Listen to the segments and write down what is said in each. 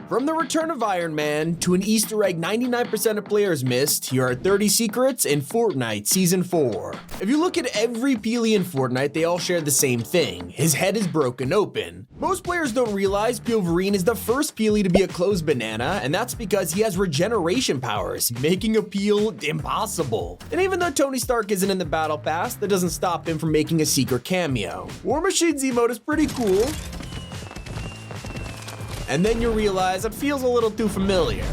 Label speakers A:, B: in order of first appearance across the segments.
A: From the return of Iron Man to an Easter egg 99% of players missed, here are 30 secrets in Fortnite Season 4. If you look at every Peely in Fortnite, they all share the same thing. His head is broken open. Most players don't realize Wolverine is the first Peely to be a closed banana, and that's because he has regeneration powers, making a peel impossible. And even though Tony Stark isn't in the battle pass, that doesn't stop him from making a secret cameo. War Machine's emote is pretty cool. And then you realize it feels a little too familiar.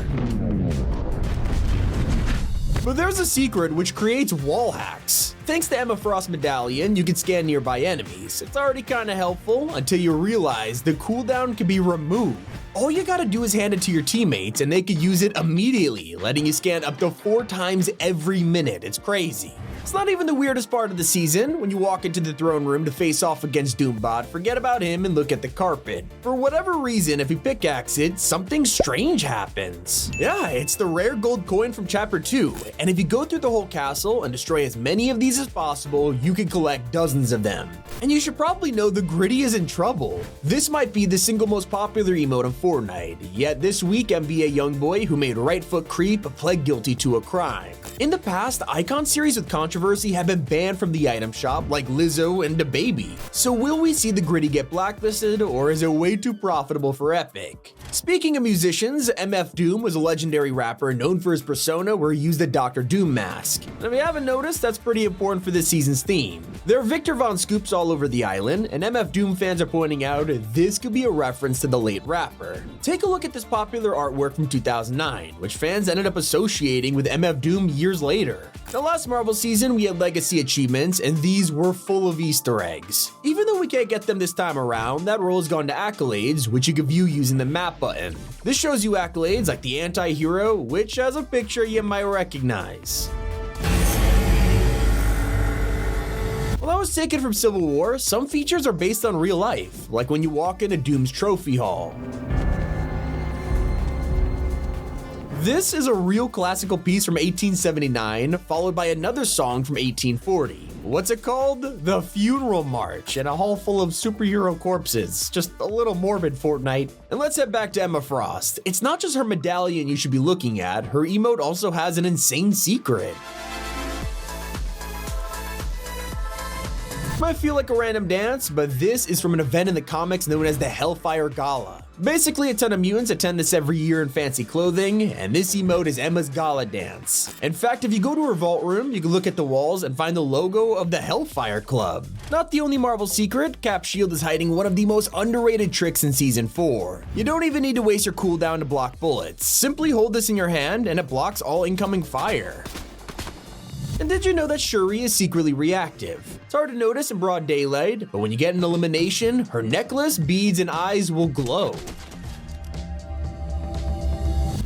A: But there's a secret which creates wall hacks. Thanks to Emma Frost's medallion, you can scan nearby enemies. It's already kinda helpful until you realize the cooldown can be removed. All you gotta do is hand it to your teammates and they could use it immediately, letting you scan up to 4 times every minute. It's crazy. It's not even the weirdest part of the season. When you walk into the throne room to face off against Doombot, forget about him and look at the carpet. For whatever reason, if you pickaxe it, something strange happens. Yeah, it's the rare gold coin from Chapter 2, and if you go through the whole castle and destroy as many of these as possible, you can collect dozens of them. And you should probably know the Gritty is in trouble. This might be the single most popular emote in Fortnite, yet this week MBA Youngboy, who made Right Foot Creep, pled guilty to a crime. In the past, icon series with controversy have been banned from the item shop, like Lizzo and DaBaby. So will we see the Gritty get blacklisted, or is it way too profitable for Epic? Speaking of musicians, MF Doom was a legendary rapper known for his persona where he used the Dr. Doom mask. And if you haven't noticed, that's pretty important for this season's theme. There are Victor Von Scoops all over the island, and MF Doom fans are pointing out this could be a reference to the late rapper. Take a look at this popular artwork from 2009, which fans ended up associating with MF Doom years later. The last Marvel season, we had legacy achievements, and these were full of Easter eggs. Even though we can't get them this time around, that role has gone to accolades, which you can view using the map button. This shows you accolades like the anti-hero, which has a picture you might recognize. While that was taken from Civil War, some features are based on real life, like when you walk into Doom's trophy hall. This is a real classical piece from 1879, followed by another song from 1840. What's it called? The Funeral March, in a hall full of superhero corpses. Just a little morbid, Fortnite. And let's head back to Emma Frost. It's not just her medallion you should be looking at, her emote also has an insane secret. Might feel like a random dance, but this is from an event in the comics known as the Hellfire Gala. Basically, a ton of mutants attend this every year in fancy clothing, and this emote is Emma's Gala dance. In fact, if you go to her vault room, you can look at the walls and find the logo of the Hellfire Club. Not the only Marvel secret, Cap's shield is hiding one of the most underrated tricks in Season 4. You don't even need to waste your cooldown to block bullets. Simply hold this in your hand and it blocks all incoming fire. And did you know that Shuri is secretly reactive? It's hard to notice in broad daylight, but when you get an elimination, her necklace, beads, and eyes will glow.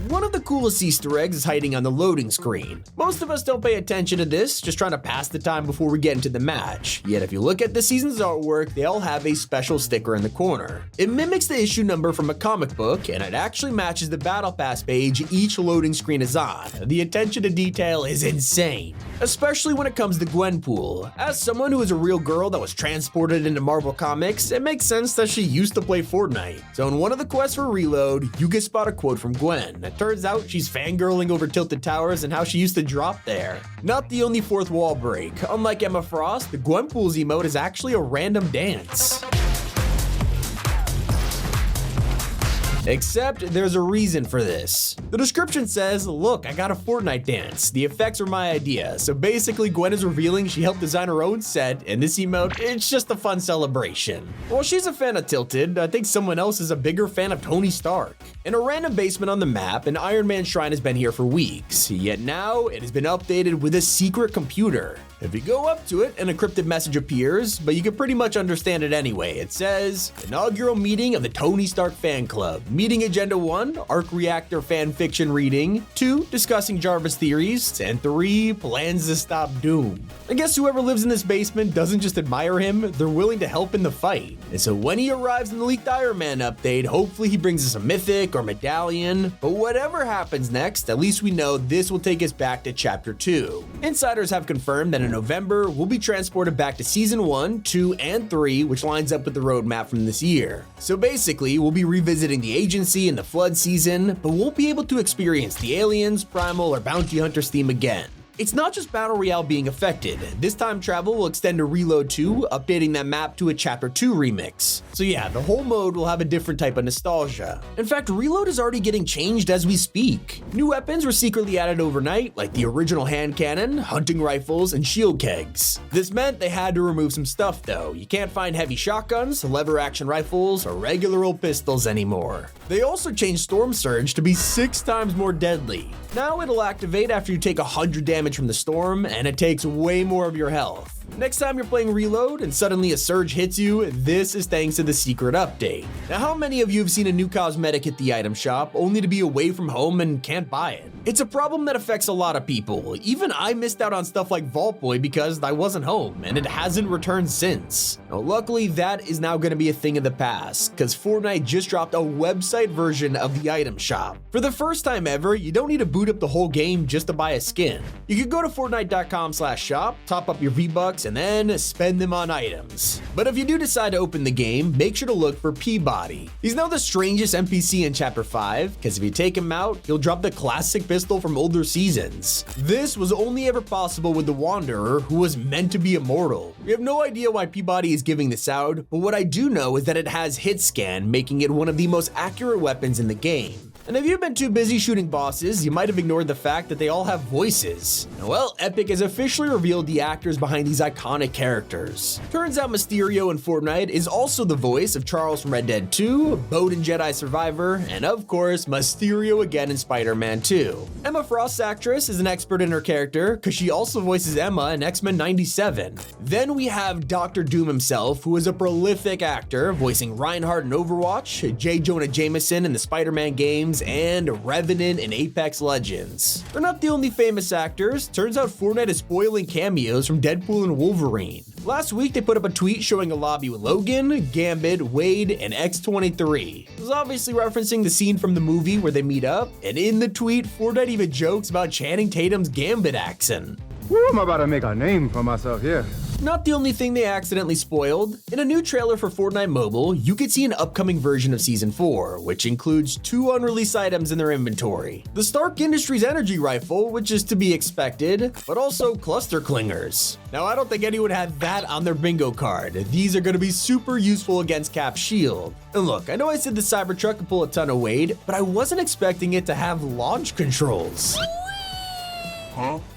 A: One of the coolest Easter eggs is hiding on the loading screen. Most of us don't pay attention to this, just trying to pass the time before we get into the match. Yet if you look at the season's artwork, they all have a special sticker in the corner. It mimics the issue number from a comic book, and it actually matches the Battle Pass page each loading screen is on. The attention to detail is insane, especially when it comes to Gwenpool. As someone who is a real girl that was transported into Marvel Comics, it makes sense that she used to play Fortnite. So in one of the quests for Reload, you can spot a quote from Gwen. It turns out she's fangirling over Tilted Towers and how she used to drop there. Not the only fourth wall break. Unlike Emma Frost, the Gwenpool's emote is actually a random dance. Except there's a reason for this. The description says, look, I got a Fortnite dance. The effects are my idea. So basically Gwen is revealing she helped design her own set, and this emote, it's just a fun celebration. While she's a fan of Tilted, I think someone else is a bigger fan of Tony Stark. In a random basement on the map, an Iron Man shrine has been here for weeks, yet now it has been updated with a secret computer. If you go up to it, an encrypted message appears, but you can pretty much understand it anyway. It says, inaugural meeting of the Tony Stark fan club. Meeting agenda 1, Arc Reactor fan fiction reading, 2, discussing Jarvis theories, and 3, plans to stop Doom. I guess whoever lives in this basement doesn't just admire him, they're willing to help in the fight. And so when he arrives in the leaked Iron Man update, hopefully he brings us a mythic or medallion. But whatever happens next, at least we know this will take us back to Chapter 2. Insiders have confirmed that an in November, we'll be transported back to Season 1, 2, and 3, which lines up with the roadmap from this year. So basically, we'll be revisiting the Agency and the Flood season, but won't be able to experience the Aliens, Primal, or Bounty Hunters theme again. It's not just Battle Royale being affected. This time travel will extend to Reload 2, updating that map to a Chapter 2 remix. So yeah, the whole mode will have a different type of nostalgia. In fact, Reload is already getting changed as we speak. New weapons were secretly added overnight, like the original hand cannon, hunting rifles, and shield kegs. This meant they had to remove some stuff though. You can't find heavy shotguns, lever action rifles, or regular old pistols anymore. They also changed Storm Surge to be 6 times more deadly. Now it'll activate after you take 100 damage from the storm, and it takes way more of your health. Next time you're playing Reload and suddenly a surge hits you, this is thanks to the secret update. Now, how many of you have seen a new cosmetic hit the item shop only to be away from home and can't buy it? It's a problem that affects a lot of people. Even I missed out on stuff like Vault Boy because I wasn't home, and it hasn't returned since. Now, luckily, that is now going to be a thing of the past, because Fortnite just dropped a website version of the item shop. For the first time ever, you don't need to boot up the whole game just to buy a skin. You can go to Fortnite.com/shop, top up your V-Bucks, and then spend them on items. But if you do decide to open the game, make sure to look for Peabody. He's now the strangest NPC in Chapter 5, because if you take him out, he'll drop the classic pistol from older seasons. This was only ever possible with the Wanderer, who was meant to be immortal. We have no idea why Peabody is giving this out, but what I do know is that it has hit scan, making it one of the most accurate weapons in the game. And if you've been too busy shooting bosses, you might have ignored the fact that they all have voices. Well, Epic has officially revealed the actors behind these iconic characters. Turns out Mysterio in Fortnite is also the voice of Charles from Red Dead 2, Bode in Jedi Survivor, and of course, Mysterio again in Spider-Man 2. Emma Frost's actress is an expert in her character, because she also voices Emma in X-Men 97. Then we have Dr. Doom himself, who is a prolific actor, voicing Reinhardt in Overwatch, J. Jonah Jameson in the Spider-Man games, and Revenant in Apex Legends. They're not the only famous actors. Turns out Fortnite is spoiling cameos from Deadpool and Wolverine. Last week, they put up a tweet showing a lobby with Logan, Gambit, Wade, and X-23. It was obviously referencing the scene from the movie where they meet up, and in the tweet, Fortnite even jokes about Channing Tatum's Gambit accent.
B: Woo, I'm about to make a name for myself here.
A: Not the only thing they accidentally spoiled. In a new trailer for Fortnite Mobile, you could see an upcoming version of Season 4, which includes 2 unreleased items in their inventory. The Stark Industries energy rifle, which is to be expected, but also cluster clingers. Now, I don't think anyone had that on their bingo card. These are going to be super useful against Cap's shield. And look, I know I said the Cybertruck could pull a ton of weight, but I wasn't expecting it to have launch controls.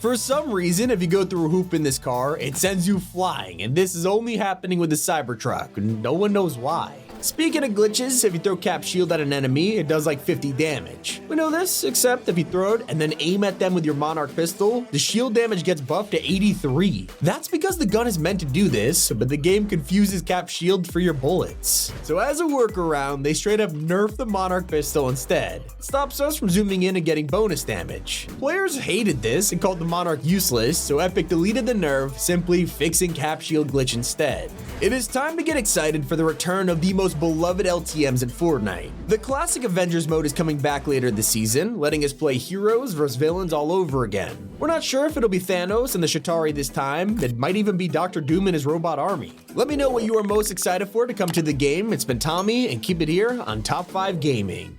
A: For some reason, if you go through a hoop in this car, it sends you flying, and this is only happening with the Cybertruck. No one knows why. Speaking of glitches, if you throw Cap's shield at an enemy, it does like 50 damage. We know this, except if you throw it and then aim at them with your Monarch pistol, the shield damage gets buffed to 83. That's because the gun is meant to do this, but the game confuses Cap's shield for your bullets. So as a workaround, they straight up nerf the Monarch pistol instead. It stops us from zooming in and getting bonus damage. Players hated this and called the Monarch useless, so Epic deleted the nerf, simply fixing Cap's shield glitch instead. It is time to get excited for the return of the most beloved LTMs in Fortnite. The classic Avengers mode is coming back later this season, letting us play heroes versus villains all over again. We're not sure if it'll be Thanos and the Chitauri this time. It might even be Dr. Doom and his robot army. Let me know what you are most excited for to come to the game. It's been Tommy, and keep it here on Top 5 Gaming.